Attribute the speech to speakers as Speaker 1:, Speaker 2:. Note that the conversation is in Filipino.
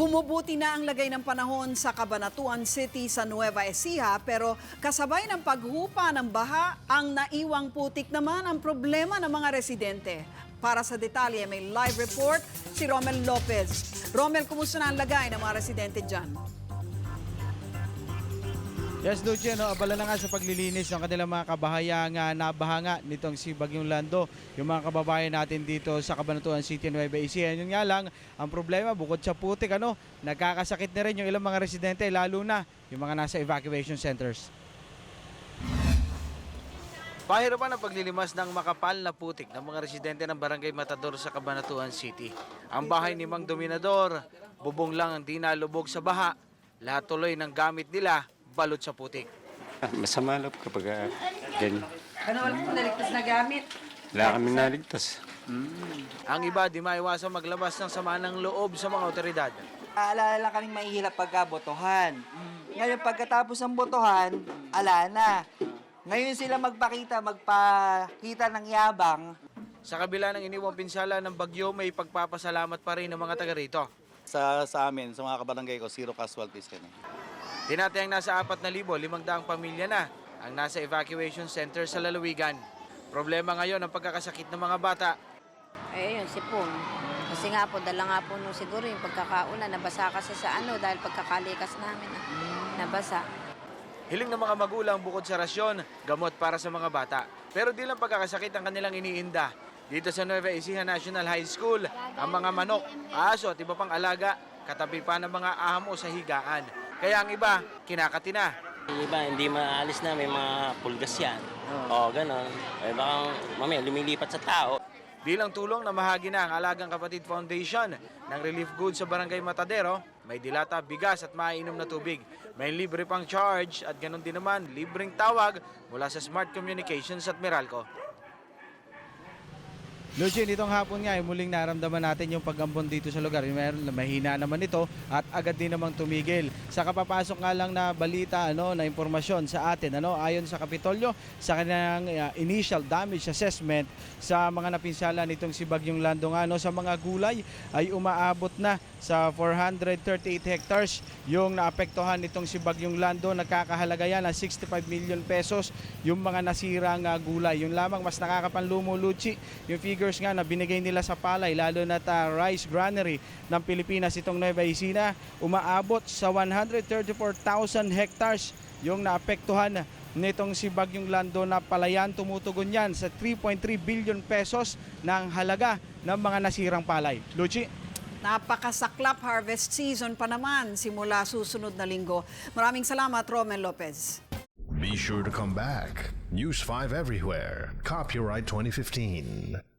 Speaker 1: Bumubuti na ang lagay ng panahon sa Cabanatuan City sa Nueva Ecija pero kasabay ng paghupa ng baha, ang naiwang putik naman ang problema ng mga residente. Para sa detalye may live report si Romel Lopez. Romel, kumusta na ang lagay ng mga residente dyan?
Speaker 2: Yes, Lucia, abala na nga sa paglilinis ng kanilang mga kabahayang nabahanga nitong si Bagyong Lando. Yung mga kababayan natin dito sa Cabanatuan City, Nueva Ecija. Yun nga lang, ang problema, bukod sa putik, nagkakasakit na rin yung ilang mga residente, lalo na yung mga nasa evacuation centers. Pahirapan ang paglilimas ng makapal na putik ng mga residente ng Barangay Matador sa Cabanatuan City. Ang bahay ni Mang Dominador, bubong lang ang di nalubog sa baha. Lahat tuloy ng gamit nila balot sa putik.
Speaker 3: Masama loob kapag ganyan.
Speaker 4: Ano wala po naligtas na gamit?
Speaker 3: Wala kami naligtas.
Speaker 2: Ang iba di maiwasang maglabas ng sama ng loob sa mga otoridad.
Speaker 5: Alala lang kaming mahihilap pagka botohan. Ngayon pagkatapos ng botohan, ala na. Ngayon sila magpakita ng yabang.
Speaker 2: Sa kabila ng iniwang pinsala ng bagyo, may pagpapasalamat pa rin ng mga taga rito.
Speaker 6: Sa amin, sa mga kabarangay ko, zero casualties kami.
Speaker 2: Tinatayang nasa 4,500 pamilya na ang nasa evacuation center sa lalawigan. Problema ngayon ang pagkakasakit ng mga bata.
Speaker 4: Yun, sipon. Kasi nga po, dala nga po nung siguro yung pagkakaulan, nabasa kasi sa dahil pagkakalikas namin, nabasa.
Speaker 2: Hiling ng mga magulang bukod sa rasyon, gamot para sa mga bata. Pero di lang pagkakasakit ang kanilang iniinda. Dito sa Nueva Ecija National High School, ang mga manok, aso at iba pang alaga, katabi pa ng mga ahamo sa higaan. Kaya ang iba, kinakati na.
Speaker 7: Yung iba, hindi maalis na, may mga pulgas yan. O, gano'n. Baka mamaya lumilipat sa tao.
Speaker 2: Bilang tulong na mahagi na ang Alagang Kapatid Foundation ng relief goods sa Barangay Matadero, may dilata, bigas at maiinom na tubig. May libre pang charge at ganoon din naman libreng tawag mula sa Smart Communications at Meralco. Lucien, itong hapon nga, muling naramdaman natin yung pag-ambon dito sa lugar. Meron, mahina naman ito at agad din namang tumigil. Sa kapapasok nga lang na balita, na impormasyon sa atin, ayon sa Kapitolyo, sa kanyang initial damage assessment sa mga napinsala nitong si Bagyong Lando sa mga gulay ay umaabot na sa 438 hectares yung naapektuhan nitong si Bagyong Lando. Nagkakahalaga yan ng 65 million pesos yung mga nasirang gulay. Yung lamang mas nakakapanlumo, Luchi, yung figures nga na binigay nila sa palay, lalo na rice granary ng Pilipinas, itong Nueva Ecija, umaabot sa 134,000 hectares yung naapektuhan nitong si Bagyong Lando na palayan. Tumutugon yan sa 3.3 billion pesos ng halaga ng mga nasirang palay. Luchi?
Speaker 1: Napakasaklap harvest season pa naman simula susunod na linggo. Maraming salamat, Romel Lopez.
Speaker 8: Be sure to come back. News 5 everywhere. Copyright 2015.